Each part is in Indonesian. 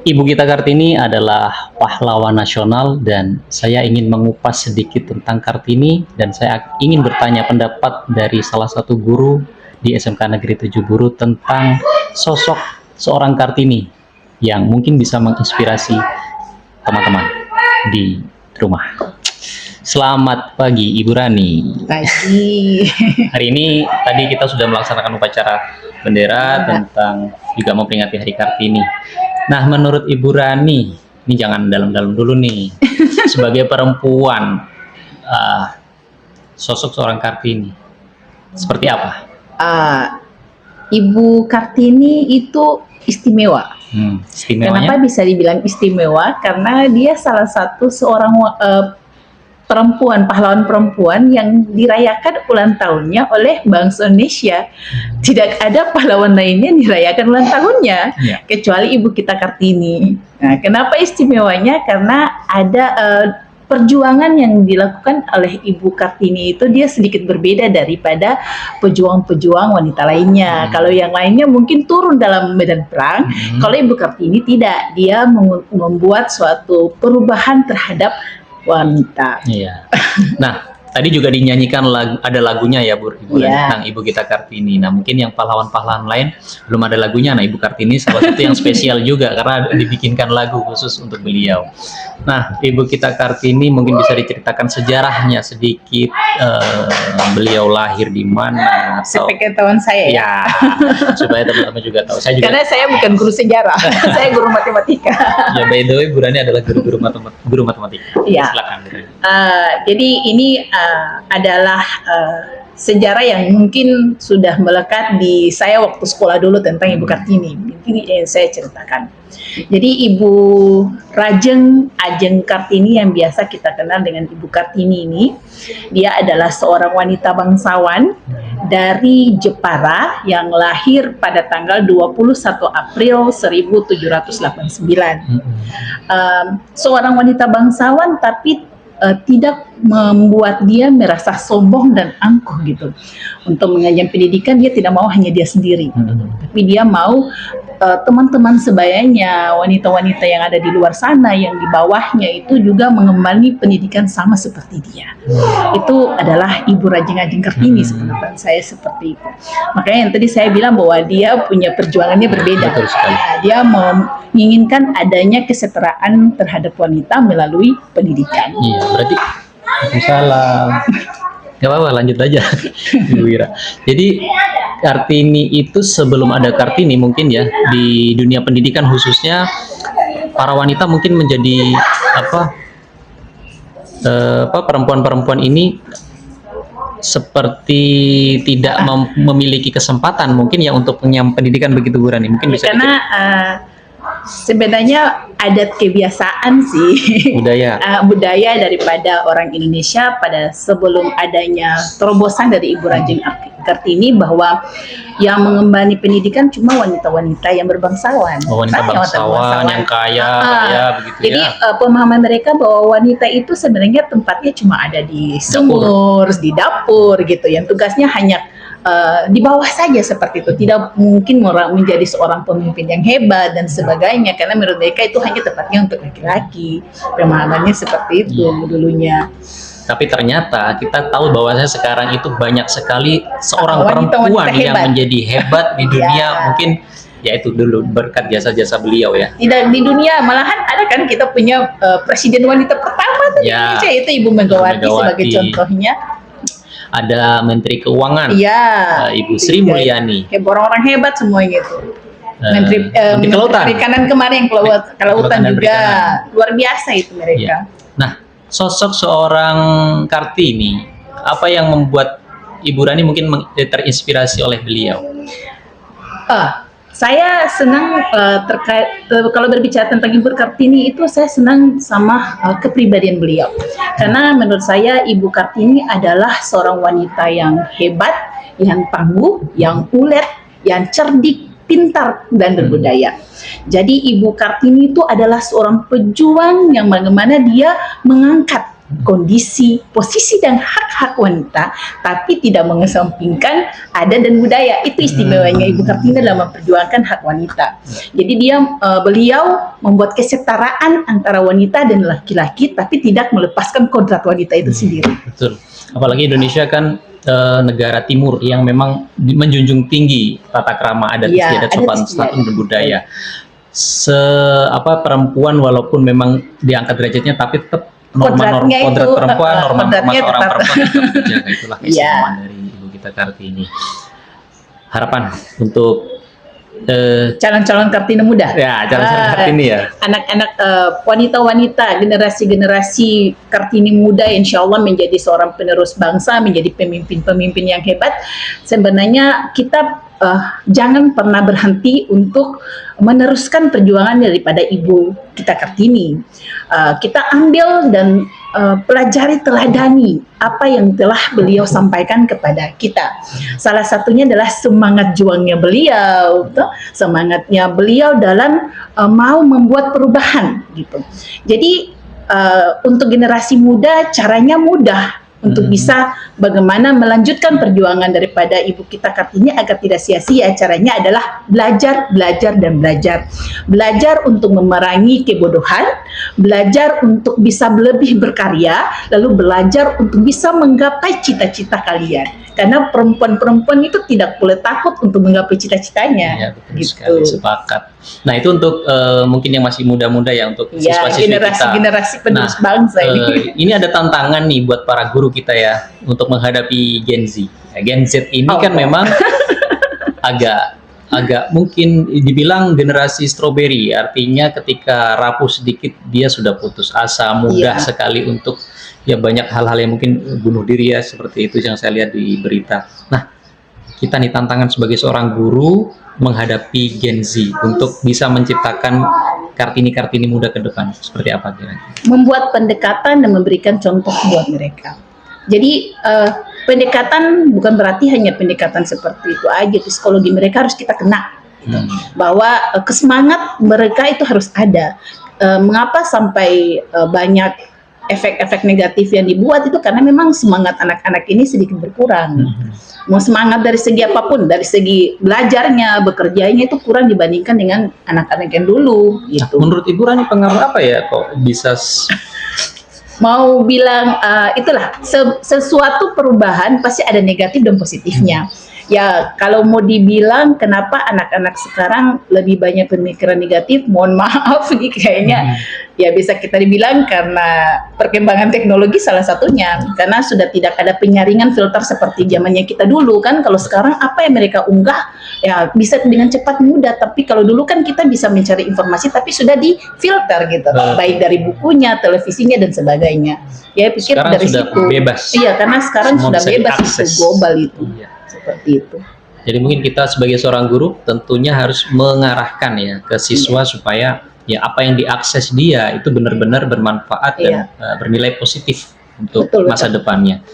Ibu kita Kartini adalah pahlawan nasional dan saya ingin mengupas sedikit tentang Kartini dan saya ingin bertanya pendapat dari salah satu guru di SMK Negeri 7 Buru tentang sosok seorang Kartini yang mungkin bisa menginspirasi teman-teman di rumah. Selamat pagi Ibu Rani. Pagi. Hari ini tadi kita sudah melaksanakan upacara bendera tentang juga memperingati Hari Kartini. Nah, menurut Ibu Rani, ini jangan dalam-dalam dulu nih, sebagai perempuan, sosok seorang Kartini, seperti apa? Ibu Kartini itu istimewa. Istimewanya? Kenapa bisa dibilang istimewa? Karena dia salah satu seorang perempuan, pahlawan perempuan yang dirayakan ulang tahunnya oleh bangsa Indonesia. Tidak ada pahlawan lainnya yang dirayakan ulang tahunnya, kecuali Ibu kita Kartini. Nah, kenapa istimewanya? Karena ada perjuangan yang dilakukan oleh Ibu Kartini itu dia sedikit berbeda daripada pejuang-pejuang wanita lainnya. Kalau yang lainnya mungkin turun dalam medan perang, kalau Ibu Kartini tidak. Dia membuat suatu perubahan terhadap wanita. Iya. Nah, tadi juga dinyanyikan ada lagunya ya Bu, Ibu tentang Ibu kita Kartini. Nah, mungkin yang pahlawan-pahlawan lain belum ada lagunya. Nah, Ibu Kartini salah satu yang spesial juga karena dibikinkan lagu khusus untuk beliau. Nah, Ibu kita Kartini mungkin bisa diceritakan sejarahnya sedikit. Beliau lahir di mana? Sepengetahuan saya ya. Supaya teman-teman juga tahu. Saya juga, karena saya bukan guru sejarah, saya guru matematika. Ya, by the way, Bu Rani adalah guru matematika. Ya. Silakan. Jadi ini adalah sejarah yang mungkin sudah melekat di saya waktu sekolah dulu tentang Ibu Kartini. Ini yang saya ceritakan. Jadi Ibu Ajeng Kartini yang biasa kita kenal dengan Ibu Kartini ini, dia adalah seorang wanita bangsawan dari Jepara yang lahir pada tanggal 21 April 1789. Seorang wanita bangsawan tapi tidak membuat dia merasa sombong dan angkuh gitu. Untuk mengenyam pendidikan dia tidak mau hanya dia sendiri, tapi dia mau teman-teman sebayanya, wanita-wanita yang ada di luar sana, yang di bawahnya itu juga mengemban pendidikan sama seperti dia. Itu adalah Ibu Ajeng Kartini sebenarnya saya seperti itu. Makanya yang tadi saya bilang bahwa dia punya perjuangannya berbeda. Betul sekali. Dia menginginkan adanya kesetaraan terhadap wanita melalui pendidikan. Iya, berarti salam. Gak apa-apa, lanjut aja Ibu Wira. Jadi Kartini itu sebelum ada Kartini mungkin ya di dunia pendidikan khususnya para wanita mungkin menjadi perempuan-perempuan ini seperti tidak memiliki kesempatan mungkin ya untuk pendidikan begitu Bu Rani. Mungkin bisa karena sebenarnya adat kebiasaan sih budaya daripada orang Indonesia pada sebelum adanya terobosan dari Ibu Ajeng Kartini bahwa yang mengembani pendidikan cuma wanita-wanita yang berbangsawan. Wanita bangsawan yang kaya begitu. Jadi pemahaman mereka bahwa wanita itu sebenarnya tempatnya cuma ada di sumur, di dapur gitu. Yang tugasnya hanya di bawah saja seperti itu, tidak mungkin menjadi seorang pemimpin yang hebat dan sebagainya, karena menurut mereka itu hanya tempatnya untuk laki-laki. Pemahamannya seperti itu dulunya. Tapi ternyata kita tahu bahwasanya sekarang itu banyak sekali seorang perempuan yang menjadi hebat di dunia mungkin ya itu dulu berkat jasa-jasa beliau ya. Tidak di dunia, malahan ada kan kita punya presiden wanita pertama di Indonesia, itu Ibu Megawati sebagai contohnya. Ada Menteri Keuangan, Ibu Sri Mulyani. Orang-orang hebat semuanya itu. Menteri Perikanan kemarin, Kelautan juga luar biasa itu mereka. Nah, sosok seorang Kartini, apa yang membuat Ibu Rani mungkin terinspirasi oleh beliau? Saya senang terkait kalau berbicara tentang Ibu Kartini itu saya senang sama kepribadian beliau. Karena menurut saya Ibu Kartini adalah seorang wanita yang hebat, yang tangguh, yang ulet, yang cerdik, pintar dan berbudaya. Jadi Ibu Kartini itu adalah seorang pejuang yang bagaimana dia mengangkat kondisi, posisi dan hak-hak wanita, tapi tidak mengesampingkan adat dan budaya. Itu istimewanya Ibu Kartini dalam memperjuangkan hak wanita. Jadi beliau membuat kesetaraan antara wanita dan laki-laki, tapi tidak melepaskan kodrat wanita itu sendiri. Betul. Apalagi Indonesia kan negara timur yang memang menjunjung tinggi tata krama adat istiadat, sopan santun dan budaya. Perempuan walaupun memang diangkat derajatnya, tapi tetap kodrat perempuan, norma seorang perempuan tetap terjaga. Itulah keistimewaan dari Ibu kita Kartini. Harapan untuk calon-calon Kartini muda. Ya, calon-calon Kartini ya. Anak-anak wanita-wanita, generasi-generasi Kartini muda, insya Allah menjadi seorang penerus bangsa, menjadi pemimpin-pemimpin yang hebat. Sebenarnya kita jangan pernah berhenti untuk meneruskan perjuangan daripada Ibu kita Kartini. Kita ambil dan pelajari, teladani apa yang telah beliau sampaikan kepada kita. Salah satunya adalah semangat juangnya beliau, semangatnya beliau dalam mau membuat perubahan gitu. Jadi untuk generasi muda caranya mudah untuk bisa bagaimana melanjutkan perjuangan daripada Ibu kita Kartini agar tidak sia-sia. Caranya adalah belajar, belajar, dan belajar. Belajar untuk memerangi kebodohan, belajar untuk bisa lebih berkarya, lalu belajar untuk bisa menggapai cita-cita kalian. Karena perempuan-perempuan itu tidak boleh takut untuk menggapai cita-citanya. Ya, betul sekali, sepakat. Nah, itu untuk mungkin yang masih muda-muda ya, untuk siswa-siswi kita. Generasi penerus bangsa ini. Ini ada tantangan nih buat para guru kita ya untuk menghadapi Gen Z. Ya, Gen Z ini kan memang agak mungkin dibilang generasi stroberi, artinya ketika rapuh sedikit dia sudah putus asa, mudah sekali untuk banyak hal-hal yang mungkin bunuh diri ya, seperti itu yang saya lihat di berita. Nah, kita nih tantangan sebagai seorang guru menghadapi Gen Z untuk bisa menciptakan Kartini-Kartini muda ke depan. Seperti apa kira-kira? Membuat pendekatan dan memberikan contoh buat mereka. Jadi pendekatan bukan berarti hanya pendekatan seperti itu aja. Psikologi mereka harus kita kena. Bahwa kesemangat mereka itu harus ada. Mengapa sampai banyak efek-efek negatif yang dibuat itu karena memang semangat anak-anak ini sedikit berkurang. Mau semangat dari segi apapun, dari segi belajarnya, bekerjanya itu kurang dibandingkan dengan anak-anak yang dulu. Gitu. Menurut Ibu Rani pengaruh apa ya kok bisa? Mau bilang itulah sesuatu perubahan pasti ada negatif dan positifnya. Ya kalau mau dibilang kenapa anak-anak sekarang lebih banyak pemikiran negatif, mohon maaf nih kayaknya ya bisa kita dibilang karena perkembangan teknologi salah satunya, karena sudah tidak ada penyaringan filter seperti zamannya kita dulu kan. Kalau sekarang apa yang mereka unggah ya bisa dengan cepat mudah, tapi kalau dulu kan kita bisa mencari informasi tapi sudah difilter gitu, baik dari bukunya, televisinya dan sebagainya. Ya pikir sekarang dari sudah situ bebas. Iya, karena sekarang sudah bebas itu global itu. Seperti itu. Jadi mungkin kita sebagai seorang guru tentunya harus mengarahkan ya ke siswa supaya ya apa yang diakses dia itu benar-benar bermanfaat dan bernilai positif untuk masa depannya.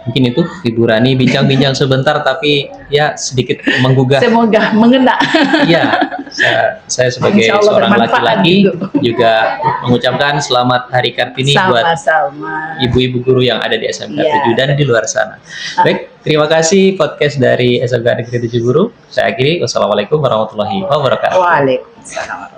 Mungkin itu Ibu Rani bincang-bincang sebentar tapi ya sedikit menggugah. Semoga mengena. Iya, saya sebagai seorang laki-laki juga mengucapkan selamat Hari Kartini buat ibu-ibu guru yang ada di SMK 7 dan di luar sana. Baik, terima kasih podcast dari SMK Negeri 7 Guru. Saya akhiri. Wassalamualaikum warahmatullahi wabarakatuh. Waalaikumsalam.